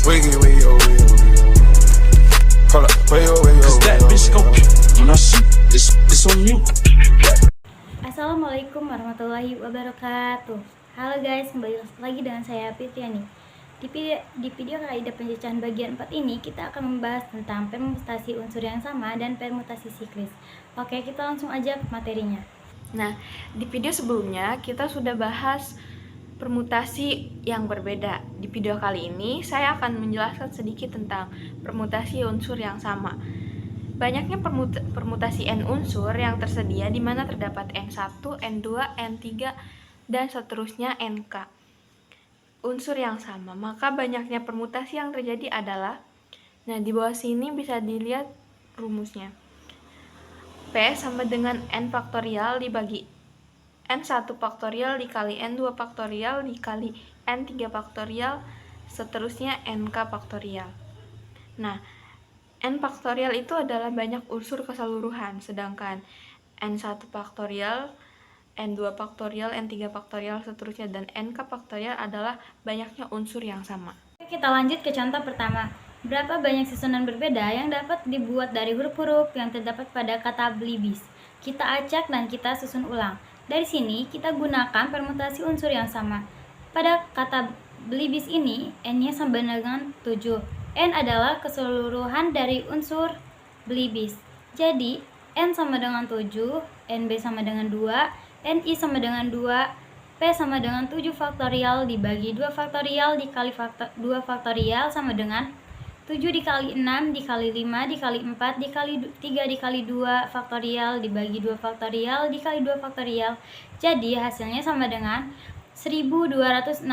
Wiggy, wiggy, oh, wiggy, oh, wiggy, oh. Hold up, wiggy, oh, wiggy, oh, Cause that wiggy, oh, bitch go wiggy, oh. when I shoot, it's on mute. Assalamualaikum warahmatullahi wabarakatuh. Halo guys, kembali lagi dengan saya Fitriani. Di video kaidah pencacahan bagian 4 ini kita akan membahas tentang permutasi unsur yang sama dan permutasi siklis. Oke, kita langsung aja ke materinya. Nah, di video sebelumnya kita sudah bahas permutasi yang berbeda. Di video kali ini saya akan menjelaskan sedikit tentang permutasi unsur yang sama. Banyaknya permutasi N unsur yang tersedia di mana terdapat N1, N2, N3, dan seterusnya NK unsur yang sama, maka banyaknya permutasi yang terjadi adalah, nah di bawah sini bisa dilihat rumusnya. P sama dengan N faktorial dibagi N1 faktorial dikali N2 faktorial dikali N3 faktorial, seterusnya NK faktorial. Nah, N faktorial itu adalah banyak unsur keseluruhan, sedangkan N1 faktorial, N2 faktorial, N3 faktorial, seterusnya, dan NK faktorial adalah banyaknya unsur yang sama. Kita lanjut ke contoh pertama. Berapa banyak susunan berbeda yang dapat dibuat dari huruf-huruf yang terdapat pada kata belibis? Kita acak dan kita susun ulang. Dari sini kita gunakan permutasi unsur yang sama. Pada kata belibis ini, N-nya sama dengan 7. N adalah keseluruhan dari unsur belibis. Jadi, N sama dengan 7, NB sama dengan 2, NI sama dengan 2, P sama dengan 7 faktorial dibagi 2 faktorial dikali 2 faktorial sama dengan 7 dikali 6 dikali 5 dikali 4 dikali 3 dikali 2 faktorial dibagi 2 faktorial dikali 2 faktorial. Jadi hasilnya sama dengan 1260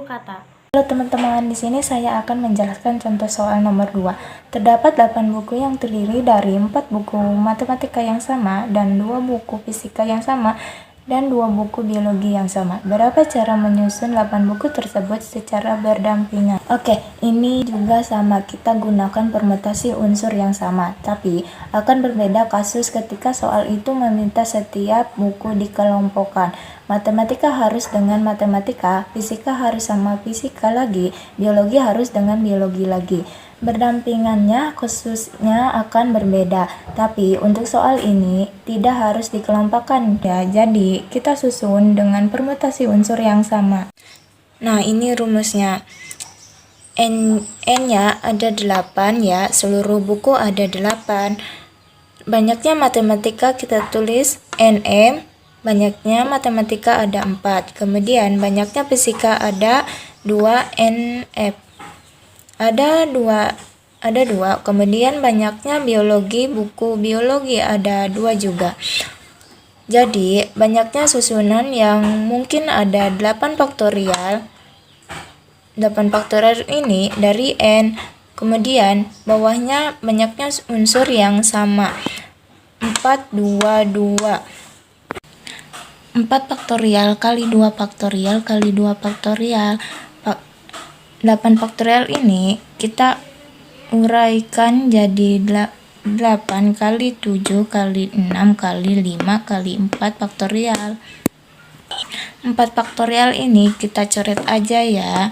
kata. Halo teman-teman, di sini saya akan menjelaskan contoh soal nomor 2. Terdapat 8 buku yang terdiri dari 4 buku matematika yang sama dan 2 buku fisika yang sama dan 2 buku biologi yang sama. Berapa cara menyusun 8 buku tersebut secara berdampingan? Oke, ini juga sama, kita gunakan permutasi unsur yang sama, tapi akan berbeda kasus ketika soal itu meminta setiap buku dikelompokkan. Matematika harus dengan matematika, fisika harus sama fisika lagi, biologi harus dengan biologi lagi. Berdampingannya khususnya akan berbeda, tapi untuk soal ini tidak harus dikelompokkan ya, jadi kita susun dengan permutasi unsur yang sama. Nah, ini rumusnya. N-nya ada 8 ya, seluruh buku ada 8. Banyaknya matematika kita tulis NM, banyaknya matematika ada 4. Kemudian banyaknya fisika ada 2 NF. Ada dua. Kemudian banyaknya biologi, buku biologi ada 2 juga. Jadi banyaknya susunan yang mungkin ada 8 faktorial. 8 faktorial ini dari N. Kemudian bawahnya banyaknya unsur yang sama. 4, 2, 2. 4 faktorial kali 2 faktorial kali 2 faktorial. 8 faktorial ini kita uraikan jadi 8 kali 7 kali 6 kali 5 kali 4 faktorial. 4 faktorial ini kita coret aja ya.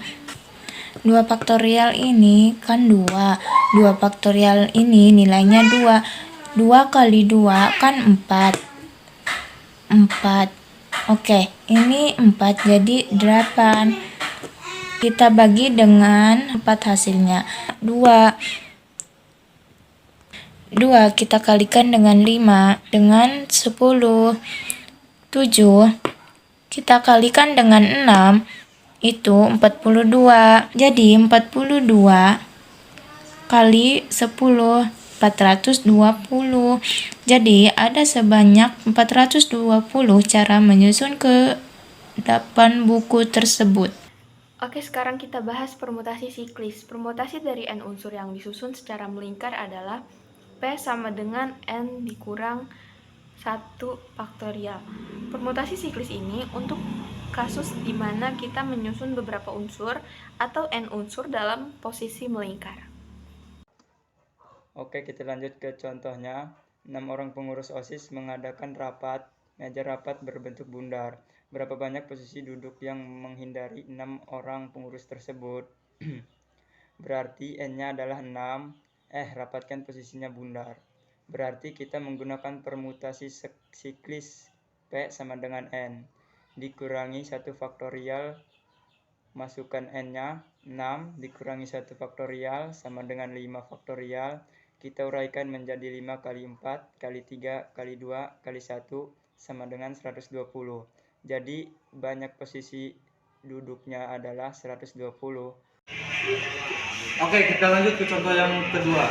2 faktorial ini kan 2. 2 faktorial ini nilainya 2. 2 kali 2 kan 4. 4. Oke, ini 4 jadi 8. Kita bagi dengan 4 hasilnya. 2 kita kalikan dengan 5 dengan 10. 7 kita kalikan dengan 6 itu 42. Jadi 42 kali 10 420. Jadi ada sebanyak 420 cara menyusun ke 8 buku tersebut. Oke, sekarang kita bahas permutasi siklis. Permutasi dari N unsur yang disusun secara melingkar adalah P sama dengan N dikurang 1 faktorial. Permutasi siklis ini untuk kasus di mana kita menyusun beberapa unsur atau N unsur dalam posisi melingkar. Oke, kita lanjut ke contohnya. 6 orang pengurus OSIS mengadakan rapat. Meja rapat berbentuk bundar. Berapa banyak posisi duduk yang menghindari 6 orang pengurus tersebut? berarti N-nya adalah 6. Rapatkan posisinya bundar. Berarti kita menggunakan permutasi siklis P sama dengan N. Dikurangi 1 faktorial, masukkan N-nya, 6 dikurangi 1 faktorial sama dengan 5 faktorial. Kita uraikan menjadi 5 kali 4 kali 3 kali 2 kali 1 sama dengan 120. Jadi banyak posisi duduknya adalah 120. Oke, kita lanjut ke contoh yang kedua.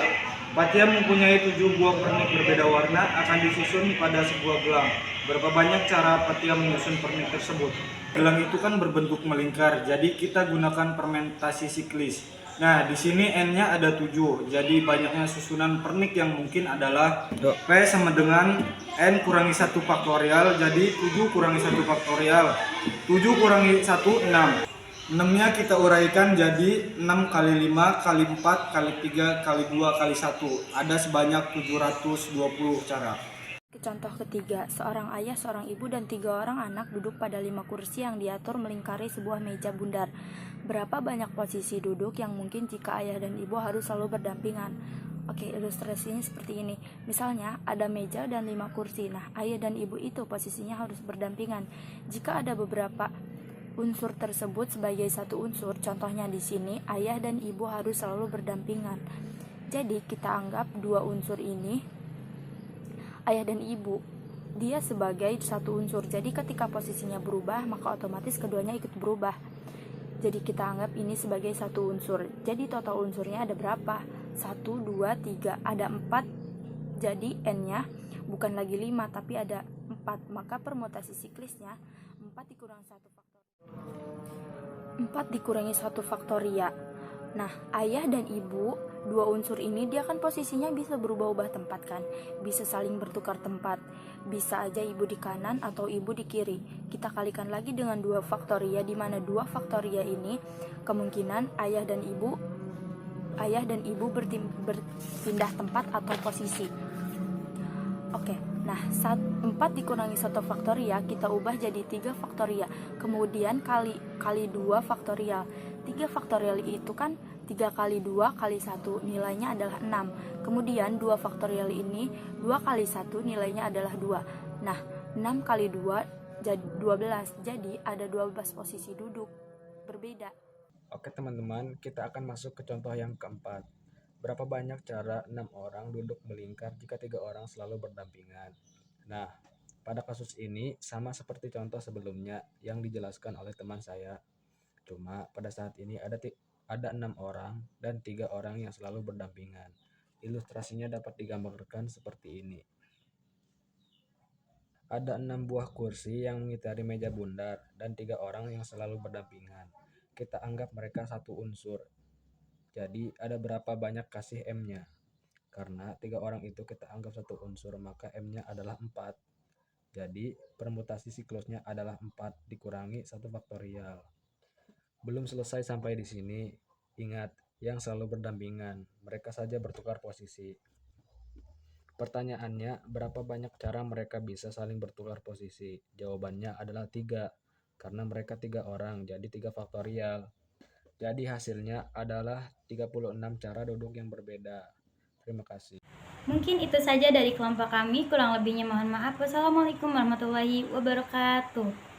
Fatia mempunyai 7 buah pernik berbeda warna akan disusun pada sebuah gelang. Berapa banyak cara Fatia menyusun pernik tersebut? Gelang itu kan berbentuk melingkar, jadi kita gunakan fermentasi siklis. Nah, di sini N-nya ada 7, jadi banyaknya susunan pernik yang mungkin adalah P sama dengan N kurangi 1 faktorial, jadi 7 kurangi 1 faktorial. 7 kurangi 1, 6. 6-nya kita uraikan jadi 6 kali 5 kali 4 kali 3 kali 2 kali 1. Ada sebanyak 720 cara. Contoh ketiga, seorang ayah, seorang ibu, dan 3 orang anak duduk pada 5 kursi yang diatur melingkari sebuah meja bundar. Berapa banyak posisi duduk yang mungkin jika ayah dan ibu harus selalu berdampingan? Oke, ilustrasinya seperti ini. Misalnya, ada meja dan 5 kursi. Nah, ayah dan ibu itu posisinya harus berdampingan. Jika ada beberapa unsur tersebut sebagai satu unsur, contohnya di sini, ayah dan ibu harus selalu berdampingan. Jadi, kita anggap 2 unsur ini ayah dan ibu, dia sebagai satu unsur. Jadi ketika posisinya berubah, maka otomatis keduanya ikut berubah. Jadi kita anggap ini sebagai satu unsur. Jadi total unsurnya ada berapa? 1, 2, 3, ada 4. Jadi N-nya bukan lagi 5 tapi ada 4. Maka permutasi siklisnya 4 dikurangi 1 faktorial. 4 dikurangi 1 faktorial. Nah, ayah dan ibu, 2 unsur ini dia kan posisinya bisa berubah-ubah tempat kan, bisa saling bertukar tempat. Bisa aja ibu di kanan atau ibu di kiri. Kita kalikan lagi dengan 2 faktorial, di mana 2 faktorial ini kemungkinan ayah dan ibu berpindah tempat atau posisi. Oke, nah 4 dikurangi 1 faktorial kita ubah jadi 3 faktorial, kemudian kali 2 faktorial. 3 faktorial itu kan 3 kali 2 kali 1 nilainya adalah 6. Kemudian 2 faktorial ini 2 kali 1 nilainya adalah 2. Nah, 6 kali 2 jadi 12. Jadi ada 12 posisi duduk berbeda. Oke teman-teman, kita akan masuk ke contoh yang keempat. Berapa banyak cara 6 orang duduk melingkar jika 3 orang selalu berdampingan? Nah, pada kasus ini sama seperti contoh sebelumnya yang dijelaskan oleh teman saya. Cuma pada saat ini ada 6 orang dan 3 orang yang selalu berdampingan. Ilustrasinya dapat digambarkan seperti ini. Ada 6 buah kursi yang mengitari meja bundar dan 3 orang yang selalu berdampingan. Kita anggap mereka satu unsur. Jadi ada berapa banyak kasih M-nya? Karena 3 orang itu kita anggap satu unsur, maka M-nya adalah 4. Jadi permutasi siklusnya adalah 4 dikurangi 1 faktorial. Belum selesai sampai di sini. Ingat, yang selalu berdampingan, mereka saja bertukar posisi. Pertanyaannya, berapa banyak cara mereka bisa saling bertukar posisi? Jawabannya adalah 3, karena mereka 3 orang, jadi 3 faktorial. Jadi hasilnya adalah 36 cara duduk yang berbeda. Terima kasih. Mungkin itu saja dari kelompok kami, kurang lebihnya mohon maaf. Wassalamualaikum warahmatullahi wabarakatuh.